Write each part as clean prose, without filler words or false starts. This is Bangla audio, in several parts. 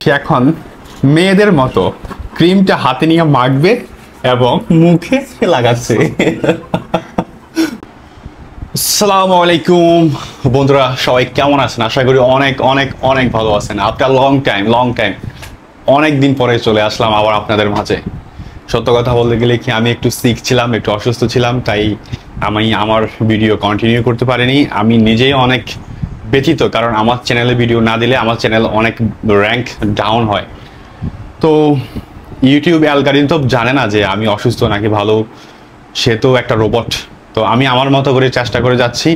সে এখন মেয়েদের মতো ক্রিমটা হাতে নিয়ে মাখবে এবং মুখে লাগাচ্ছে। আসসালামু আলাইকুম বন্ধুরা, সবাই কেমন আছেন? আশা করি অনেক অনেক অনেক ভালো আছেন। আফটার লং টাইম অনেক দিন পরে চলে আসলাম আবার আপনাদের মাঝে। সত্য কথা বলতে গেলে কি, আমি একটু সিক ছিলাম, একটু অসুস্থ ছিলাম, তাই আমি আমার ভিডিও কন্টিনিউ করতে পারিনি। আমি নিজেই অনেক ব্যথিত, কারণ আমার চ্যানেলে ভিডিও না দিলে আমার চ্যানেল অনেক র্যাঙ্ক ডাউন হয়। তো ইউটিউব অ্যালগরিদম তো জানে না যে আমি অসুস্থ নাকি ভালো, সে তো একটা রোবট। তো আমি আমার মতো করে চেষ্টা করে যাচ্ছি।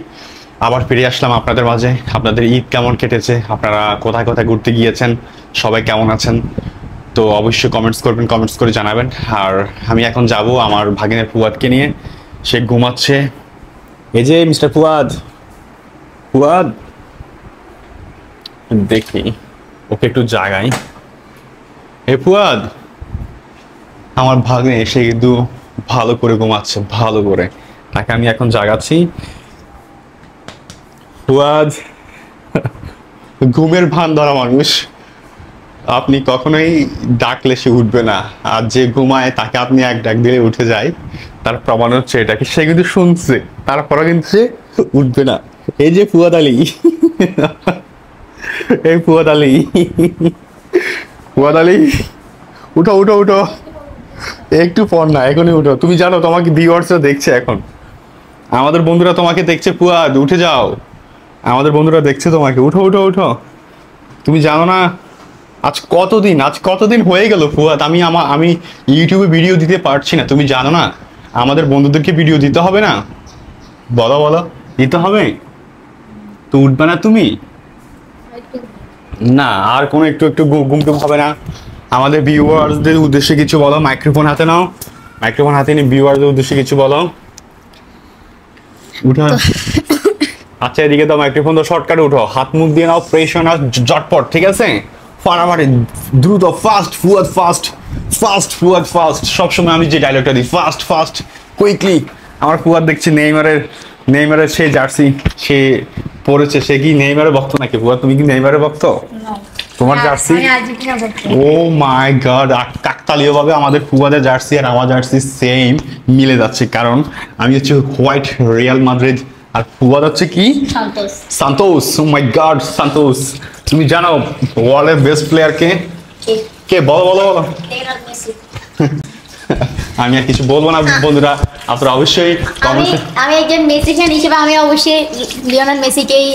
আবার ফিরে আসলাম আপনাদের মাঝে। আপনাদের ঈদ কেমন কেটেছে? আপনারা কোথায় কোথায় ঘুরতে গিয়েছেন? সবাই কেমন আছেন? তো অবশ্যই কমেন্টস করবেন, কমেন্টস করে জানাবেন। আর আমি এখন যাব আমার ভাগিনের ফুয়াদকে নিয়ে। সে ঘুমাচ্ছে। এই যে মিস্টার ফুয়াদ, ফুয়াদ দেখি ওকে একটু জাগাই। এ ফুয়াদ, আমার ভাগ্নে এসে কিন্তু ভালো করে ঘুমাচ্ছে, ভালো করে। তাকে আমি এখন জাগাচ্ছি। ফুয়াদ ঘুমের ভান ধরা মানুষ, আপনি কখনোই ডাকলে সে উঠবে না। আর যে ঘুমায় তাকে আপনি এক ডাক দিলে উঠে যায়, তার প্রমাণ হচ্ছে এটাকে। সে কিন্তু শুনছে, তারপরে কিন্তু সে উঠবে না। এই যে ফুয়াদ আলী, এই ফুয়াদ আলী, ফুয়াদ আলী, উঠো উঠো উঠো, একটু পর না, এখনই উঠো। তুমি জানো তোমাকে ভিউয়ার্সরা দেখছে এখন, আমাদের বন্ধুরা তোমাকে দেখছে। ফুয়াদ উঠে যাও, আমাদের বন্ধুরা দেখছে তোমাকে। উঠো উঠো উঠো। তুমি জানো না আজ কতদিন হয়ে গেল ফুয়াদ, আমি ইউটিউবে ভিডিও দিতে পারছি না। তুমি জানো না আমাদের বন্ধুদেরকে ভিডিও দিতে হবে না? বলো বলো, দিতে হবে তো। উঠবে না তুমি? না, আর কোনো একটু একটু ঘুমটুম হবে না? আমাদের ভিউয়ার্সদের উদ্দেশ্যে কিছু বলো। মাইক্রোফোন হাতে নাও, মাইক্রোফোন হাতে নিয়ে ভিউয়ারদের উদ্দেশ্যে কিছু বলো। উঠো। আচ্ছা এদিকে তো মাইক্রোফোন, তো শর্টকাটে উঠো, হাত মুখ দিয়ে নাও, ফ্রেশ হয়ে নাও, জটপট, ঠিক আছে? ফাটাফাটি, দ্রুত, fast Fuad, fast fast Fuad, fast. সবসময় আমি যে ডায়লগটা দিই, ফাস্ট ফাস্ট কুইকলি। আমার ফুয়াদ দেখছি নেইমারের সে জার্সি সে পরেছে। সে কি নেইমারের ভক্ত নাকি? ফুয়াদ তুমি কি নেইমারের ভক্ত? তোমার জার্সি, ও মাই গড, কাকতালীয় ভাবে আমাদের ফুয়াদের জার্সি আর আমার জার্সি সেম মিলে যাচ্ছে। কারণ আমি হচ্ছে হোয়াইট রিয়াল মাদ্রিদ, আর ফুয়াদ হচ্ছে কি সান্তোস। ও মাই গড, সান্তোস। তুমি জানো ওয়ার্ল্ডের বেস্ট প্লেয়ার কে? কে বলো বলো বলো। আমি আর কিছু বলবো না বন্ধুরা, আপনারা অবশ্যই আমি একজন মেসি ফ্যান হিসেবে আমি অবশ্যই লিওনেল মেসিকেই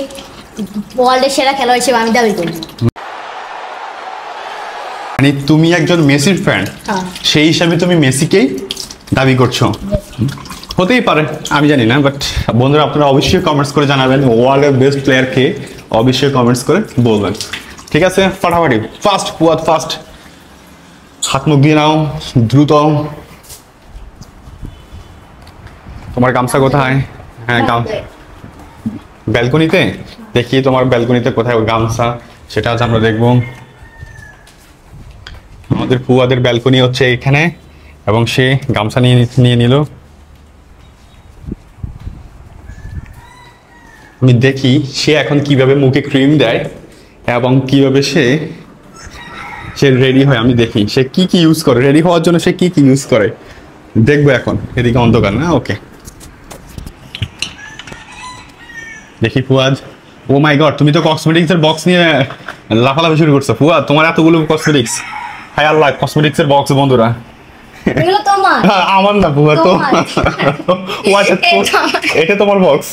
ওয়ার্ল্ডের সেরা খেলোয়াড় হিসেবে আমি দাবি করি। মানে তুমি একজন মেসির ফ্যান, সেই হিসাবে তুমি মেসিকেই দাবি করছো? হতেই পারে, আমি জানি না। বাট বন্ধুরা আপনারা অবশ্যই কমেন্টস করে জানাবেন ওয়ার্ল্ডের বেস্ট প্লেয়ার কে, অবশ্যই কমেন্টস করে বলবেন, ঠিক আছে? ফাটাফাটি, ফাস্ট ফুয়াদ, ফাস্ট। হাত মুখ দিয়ে নাও, দ্রুত। তোমার গামছা কোথায়? হ্যাঁ, ব্যালকনিতে। দেখি তোমার ব্যালকনিতে কোথায় গামছা, সেটা আজ আমরা দেখবো। আমাদের ফুয়াদের ব্যালকনি হচ্ছে এখানে, এবং সে গামছা নিয়ে নিল। আমি দেখি সে এখন কিভাবে মুখে ক্রিম দেয় এবং কিভাবে সে রেডি হয়। আমি দেখি সে কি কি ইউজ করে, রেডি হওয়ার জন্য সে কি কি ইউজ করে দেখবো। এখন এদিকে অন্ধকার না, ওকে দেখি ফুয়াদ। ও মাই গড, তুমি তো কসমেটিক্স এর বক্স নিয়ে লাফালাফি শুরু করছো। ফুয়াদ তোমার এতগুলো কসমেটিক্স, হায় আল্লাহ, কসমেটিক্স এর বক্স বন্ধুরা। আমার না ফুয়াদ, তো এটা তোমার বক্স?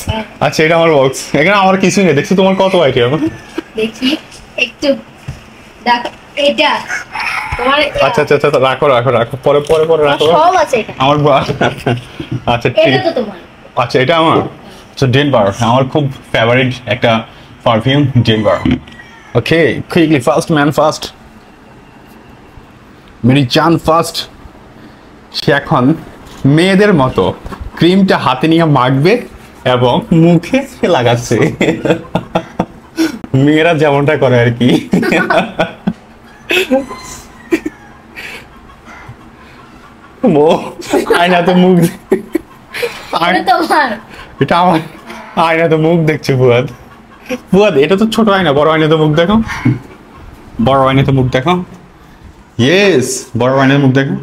আচ্ছা এটা আমার বক্স, এখানে আমার কিছুই নেই। দেখছি তোমার কত আইটেম, দেখি একটু দেখো এটা তোমার। আচ্ছা আচ্ছা আচ্ছা, রাখো রাখো রাখো, পরে পরে পরে রাখো। সব আছে এটা আমার আচ্ছা ঠিক এটা তো তোমার। আচ্ছা এটা আমার। তো ডেনভার আমার খুব ফেভারিট একটা perfume, Denver. Okay, quickly, fast man, fast মেরি জান, ফাস্ট। সে এখন মেয়েদের মতো ক্রিমটা হাতে নিয়ে মাখবে এবং মুখে লাগাচ্ছে। মেয়েরা যেমনটা করে আর কি। আয়নাতে মুখ, এটা আমার আয়নাতে মুখ দেখছে ফুয়াদ। ফুয়াদ এটা তো ছোট আয়না, বড় আয়নাতে মুখ দেখো। বড় আয়নাতে মুখ দেখো। ইয়েস, বড় আয়নাতে মুখ দেখো।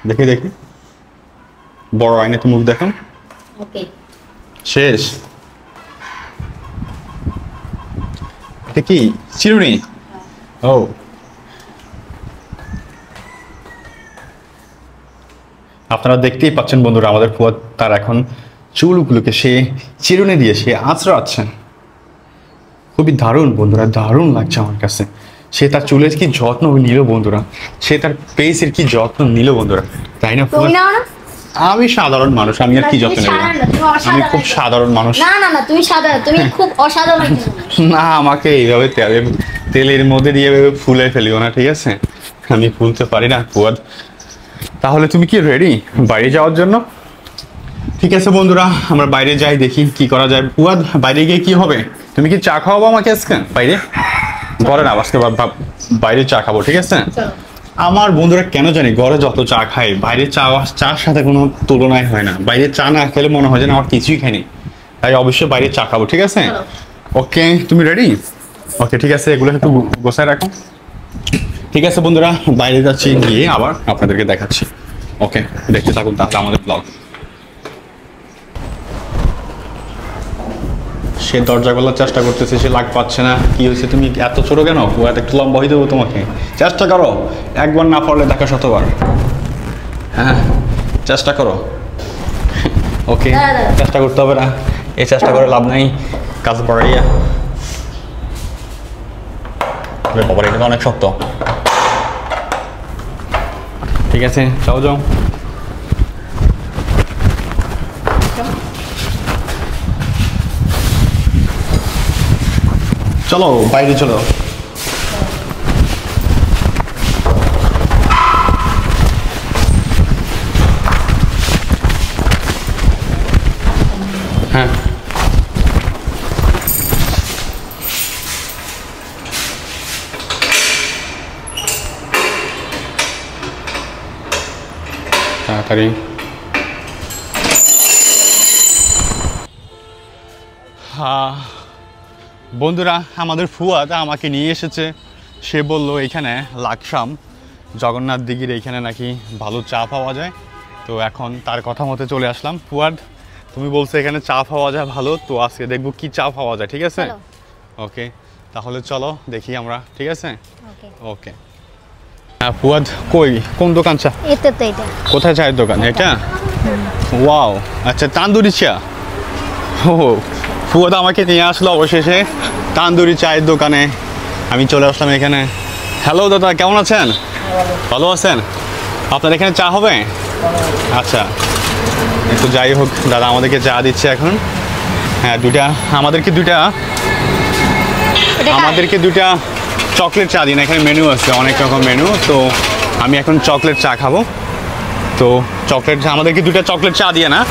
দেখি দেখি, বড় আয়নাতে মুখ দেখো। ওকে। শেষ। এটা কি চিরুনি? ও, আপনারা দেখতেই পাচ্ছেন বন্ধুরা, আমাদের ফুয়াদ তার এখন চুলগুলোকে সে চিরুনি দিয়ে সে আঁচড়াচ্ছে। খুবই দারুণ বন্ধুরা, দারুণ লাগছে আমার কাছে। সে তার চুলের কি যত্ন নিল বন্ধুরা, সে তার ফেসের কি যত্ন নিল বন্ধুরা, তাই না? তুমি নাও না। আমি সাধারণ মানুষ, আমি আর কি যত্ন নেব? আমি খুব সাধারণ মানুষ। না না না, তুমি সাধারণ, তুমি খুব অসাধারণ একজন মানুষ। না, আমাকে এইভাবে তেলের মধ্যে দিয়ে এভাবে ফুলে ফেলিও না, ঠিক আছে? আমি ফুলতে পারি না ফুয়াদ। তাহলে তুমি কি রেডি বাইরে যাওয়ার জন্য? ঠিক আছে বন্ধুরা, আমরা বাইরে যাই, দেখি কি করা যায়। ফুয়াদ, বাইরে গিয়ে কি হবে? তুমি কি চা খাওয়াবো আমাকে আজকে বাইরে? ঘরে না, আজকে বাইরে চা খাবো, ঠিক আছে? চলো। আমার বন্ধুরা কেন জানি ঘরে যত চা খাই, বাইরে চার সাথে কোনো তুলনায় হয় না। বাইরে চা না খেলে মনে হয় যেন আমার কিছুই খাইনি। তাই অবশ্যই বাইরে চা খাবো, ঠিক আছে? ওকে, তুমি রেডি? ওকে, ঠিক আছে, এগুলো একটু গোছায় রাখো। ঠিক আছে বন্ধুরা, বাইরে যাচ্ছি, গিয়ে আবার আপনাদেরকে দেখাচ্ছি। ওকে, দেখতে থাকুন তাহলে আমাদের ব্লগ। সে দরজা খোলার চেষ্টা করতেছে, সে লাগ পাচ্ছে না। কি হয়েছে, তুমি এত ছোট কেন? এত একটু লম্বা হয়ে দেবো তোমাকে। চেষ্টা করো, একবার না পারলে দেখা শতবার। হ্যাঁ, চেষ্টা করো। ওকে, চেষ্টা করতে হবে না, এই চেষ্টা করে লাভ নাই, কাজ বাড়াইয়া। বাবার এটা তো অনেক শক্ত। ঠিক আছে, যাও যাও। চলো বাইরে চলো। হ্যাঁ, তাড়াতাড়ি। বন্ধুরা, আমাদের ফুয়াদ আমাকে নিয়ে এসেছে। সে বলল এখানে লাকসাম জগন্নাথ দিঘির এইখানে নাকি ভালো চা পাওয়া যায়। তো এখন তার কথা মতো চলে আসলাম। ফুয়াদ, তুমি বলছো এখানে চা পাওয়া যায় ভালো, তো আজকে দেখবো কি চা পাওয়া যায়, ঠিক আছে? ওকে, তাহলে চলো দেখি আমরা, ঠিক আছে? ওকে। হ্যাঁ ফুয়াদ, কই কোন দোকান চা? এটা তো এটা। কোথায় চায়ের দোকান এটা? ওয়াও, আচ্ছা, তান্দুরি চা। ও, ফুয়াদ আমাকে নিয়ে আসলো অবশেষে তান্দুরি চায়ের দোকানে। আমি চলে আসলাম এখানে। হ্যালো দাদা, কেমন আছেন? ভালো আছেন? আপনার এখানে চা হবে? আচ্ছা, একটু যাই হোক, দাদা আমাদেরকে চা দিচ্ছে এখন। হ্যাঁ, আমাদেরকে দুটা চকলেট চা দিন। এখানে মেনু আছে, অনেক রকম মেনু। তো আমি এখন চকলেট চা খাবো। তো চকলেট চা, আমাদেরকে দুটা চকলেট চা দিয়ে না।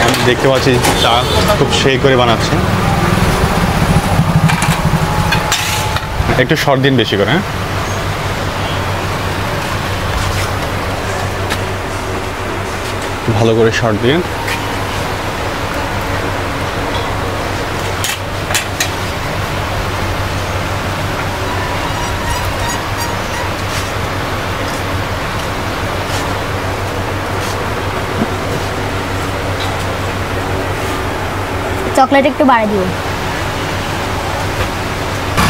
আমি দেখতে পাচ্ছি চা খুব সেই করে বানাচ্ছে। একটু শর্ট দিন বেশি করে। ভালো করে শর্ট দিন। চকলেট একটু বাড়িয়ে দিও।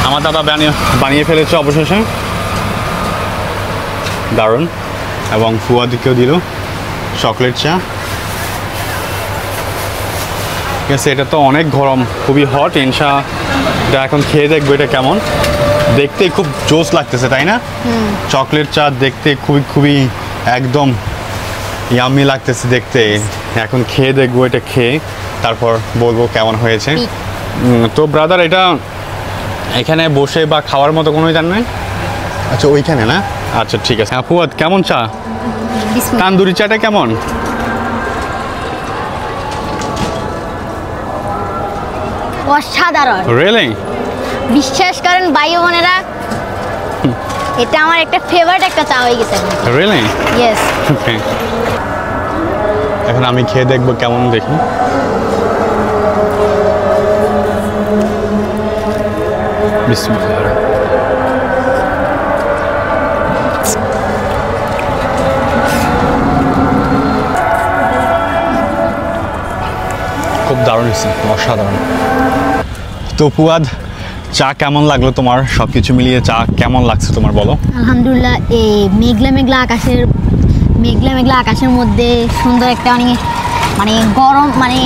আমার দাদা বানিয়ে ফেলেছে অবশেষে, দারুণ। এবং ফুয়াদিকেও দিল চকলেট চা। ঠিক আছে, এটা তো অনেক গরম, খুবই হট। এটা এখন খেয়ে দেখবো এটা কেমন। দেখতে খুব জোস লাগতেছে, তাই না? চকলেট চা দেখতে খুবই একদম ইয়াম্মি লাগতেছে দেখতে। এখন খেয়ে দেখবো, এটা খেয়ে তারপর বলবো কেমন হয়েছে। তো ব্রাদার, এটা এখানে বসে বা খাওয়ার মতো কোনো জান নাই? আচ্ছা, ওইখানে না? আচ্ছা ঠিক আছে। ফুয়াদ, কেমন চা? তান্দুরি চাটা কেমন? অসাধারণ। রিয়েলি? বিশ্বাস করেন ভাই বোনেরা, এটা আমার একটা ফেভারিট একটা চা হয়ে গেছে। রিয়েলি? ইয়েস। ওকে। এখন আমি খেয়ে দেখবো কেমন দেখি। বিসমিল্লাহ। খুব দারুণ হয়েছে, অসাধারণ। তো ফুয়াদ, চা কেমন লাগলো তোমার? সব কিছু মিলিয়ে চা কেমন লাগছে তোমার বলো? আলহামদুলিল্লাহ, এই মেঘলা মেঘলা আকাশের মধ্যে সুন্দর একটা মানে গরম, মানে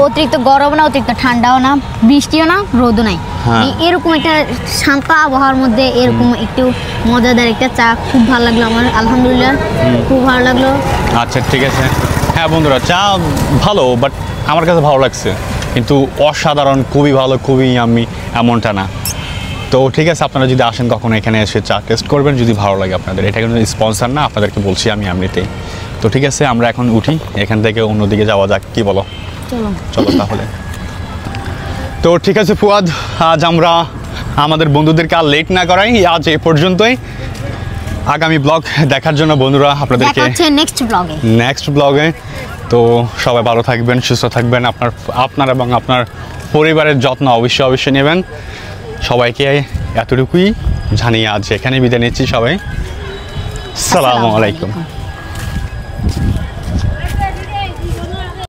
অতিরিক্ত গরম না, অতিরিক্ত ঠান্ডাও না, বৃষ্টিও না, রোদও নাই, হ্যাঁ। এরকম একটা শান্ত আবহাওয়ার মধ্যে এরকম একটু মজাদার একটা চা খুব ভালো লাগলো আমার। আলহামদুলিল্লাহ, খুব ভালো লাগলো। আচ্ছা ঠিক আছে। হ্যাঁ বন্ধুরা, চা ভালো, বাট আমার কাছে ভালো লাগছে, কিন্তু অসাধারণ, খুবই ভালো, খুবই আমি এমনটা না। তো ঠিক আছে, আপনারা যদি আসেন কখনো এখানে এসে চা টেস্ট করবেন, যদি ভালো লাগে আপনাদের। এটা কিন্তু স্পন্সর না, আপনাদেরকে বলছি আমি এমনিতেই। তো ঠিক আছে, আমরা এখন উঠি, এখান থেকে অন্যদিকে যাওয়া যাক, কি বলো? চলো তাহলে। তো ঠিক আছে ফুয়াদ, আজ আমরা আমাদের বন্ধুদেরকে আর লেট না করাই, আজ এ পর্যন্তই। আগামী ব্লগ দেখার জন্য বন্ধুরা আপনাদেরকে নেক্সট ব্লগে। তো সবাই ভালো থাকবেন, সুস্থ থাকবেন, আপনার এবং আপনার পরিবারের যত্ন অবশ্যই নেবেন। সবাইকে এতটুকুই জানিয়ে আজ এখানে বিদায় নিচ্ছি সবাই। আসসালামু আলাইকুম।